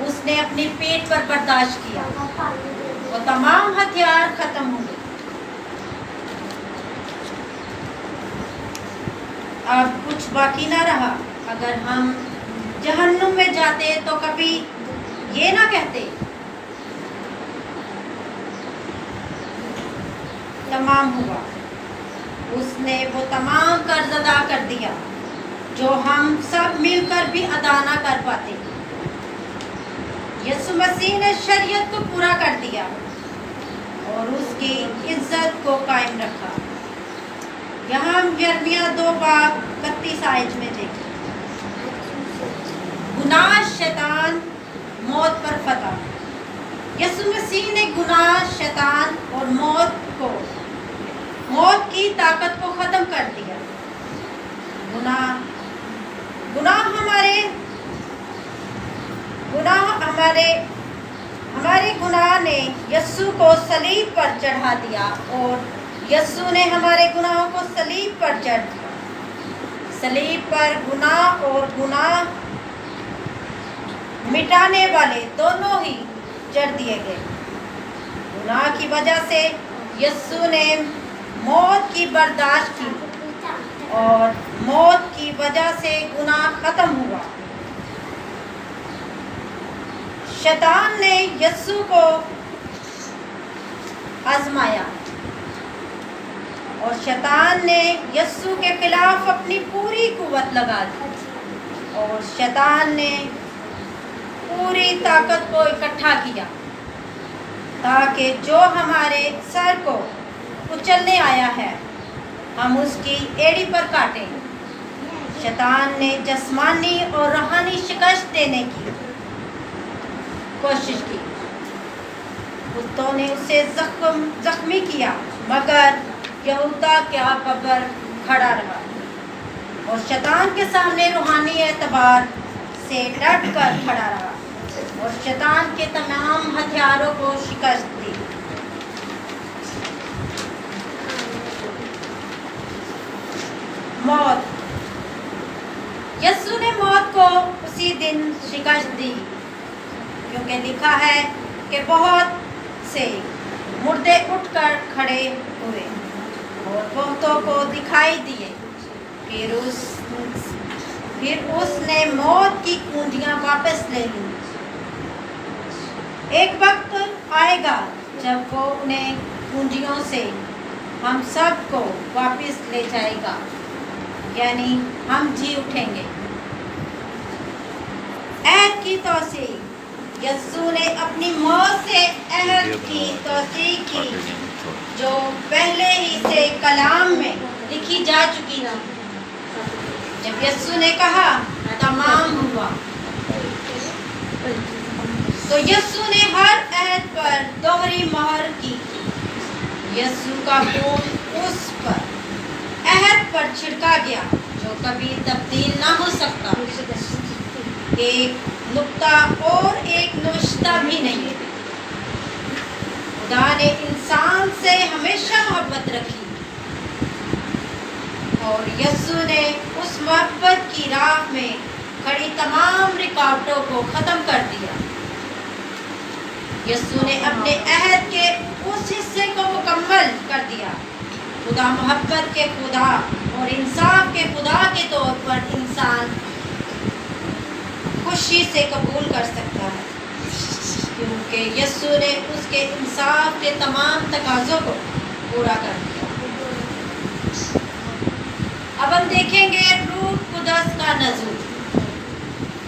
اس نے اپنے پیٹ پر برداشت کیا، وہ تمام ہتھیار ختم ہو گئے۔ اب کچھ باقی نہ رہا۔ اگر ہم جہنم میں جاتے تو کبھی یہ نہ کہتے تمام ہوا۔ اس نے وہ تمام قرض ادا کر دیا جو ہم سب مل کر بھی ادا نہ کر پاتے۔ یسوع مسیح نے شریعت کو پورا کر دیا اور اس کی عزت کو قائم رکھا۔ یہاں ہم یرمیہ 2:31 میں دیکھیں، گناہ، شیطان، موت پر فتح۔ یسوع مسیح نے گناہ، شیطان اور موت کی طاقت کو ختم کر دیا۔ ہمارے گناہ نے یسوع کو صلیب پر چڑھا دیا اور یسوع نے ہمارے گناہوں کو صلیب پر چڑھ دیا۔ صلیب پر گناہ اور گناہ مٹانے والے دونوں ہی جڑ دیے گئے۔ گناہ کی وجہ سے یسوع نے موت کی برداشت کی اور موت کی وجہ سے گناہ ختم ہوا۔ شیطان نے یسوع کو آزمایا اور شیطان نے یسوع کے خلاف اپنی پوری قوت لگا دی اور شیطان نے پوری طاقت کو اکٹھا کیا تاکہ جو ہمارے سر کو کچلنے آیا ہے ہم اس کی ایڑی پر کاٹیں۔ شیطان نے جسمانی اور روحانی شکست دینے کی کوشش کی۔ کتوں نے اسے زخمی کیا مگر یہودا کیا قبر کھڑا رہا اور شیطان کے سامنے روحانی اعتبار سے ڈٹ کر کھڑا رہا اور شیطان کے تمام ہتھیاروں کو شکست دی۔ موت، یسوع نے موت کو اسی دن شکست دی کیونکہ لکھا ہے کہ بہت سے مردے اٹھ کر کھڑے ہوئے اور بہتوں کو دکھائی دیے۔ پھر اس نے موت کی کنجیاں واپس لے لیں۔ ایک وقت آئے گا جب وہ انہیں کنجیوں سے ہم سب کو واپس لے جائے گا، یعنی ہم جی اٹھیں گے۔ عہد کی توسیع، یسوع نے اپنی موت سے عہد کی توسیع کی جو پہلے ہی سے کلام میں لکھی جا چکی تھی۔ جب یسوع نے کہا تمام ہوا تو یسوع نے ہر عہد پر دوہری مہر کی تھی۔ یسوع کا خون اس پر عہد پر چھڑکا گیا جو کبھی تبدیل نہ ہو سکتا، ایک نقطہ اور ایک نوشتہ بھی نہیں۔ خدا نے انسان سے ہمیشہ محبت رکھی اور یسوع نے اس محبت کی راہ میں کھڑی تمام رکاوٹوں کو ختم کر دیا۔ یسوع نے اپنے عہد کے اس حصے کو مکمل کر دیا۔ خدا محبت کے خدا اور انصاف کے خدا کے طور پر انسان خوشی سے قبول کر سکتا ہے کیونکہ یسوع نے اس کے انصاف کے تمام تقاضوں کو پورا کر دیا۔ اب ہم دیکھیں گے روح قدس کا نزول۔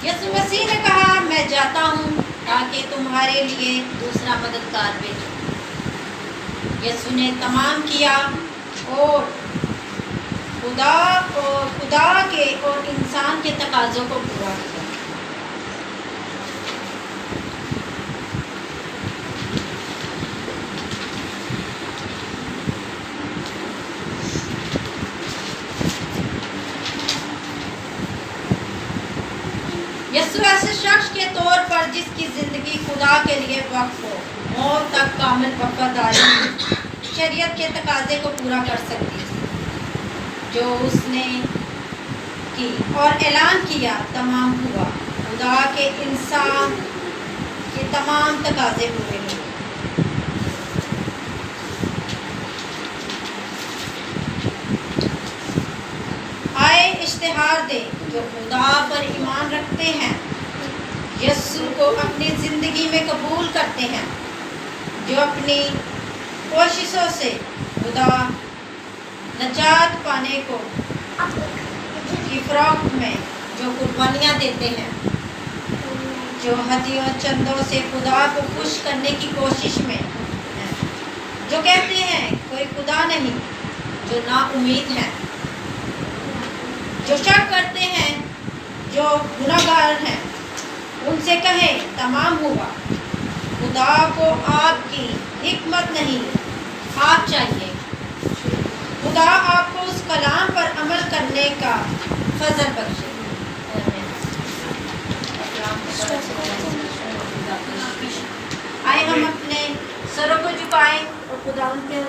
یسوع مسیح نے کہا میں جاتا ہوں تاکہ تمہارے لیے دوسرا مددگار بھیجوں۔ یسوع نے تمام کیا اور خدا کے اور انسان کے تقاضوں کو پورا کیا۔ یسوع ایسے شخص کے طور پر جس کی زندگی خدا کے لیے وقف ہو، موت تک کامل وفاداری شریعت کے تقاضے کو پورا کر سکتی تھی جو اس نے کی اور اعلان کیا تمام ہوا۔ خدا کے انسان یہ تمام تقاضے پورے ہوئے۔ آئے اشتہار دے جو خدا پر ایمان رکھتے ہیں، یسوع کو اپنی زندگی میں قبول کرتے ہیں، جو اپنی کوششوں سے خدا نجات پانے کو کی فروخت میں جو قربانیاں دیتے ہیں، جو ہدیوں چندوں سے خدا کو خوش کرنے کی کوشش میں ہیں، جو کہتے ہیں کوئی خدا نہیں، جو نا امید ہیں، جو شک کرتے ہیں، جو گناہگار ہیں، ان سے کہیں تمام ہوا۔ خدا کو آپ کی حکمت نہیں، آپ چاہیے۔ خدا آپ کو اس کلام پر عمل کرنے کا فضل بخشے۔ آئے ہم اپنے سروں کو جھکائیں اور خدا ان کے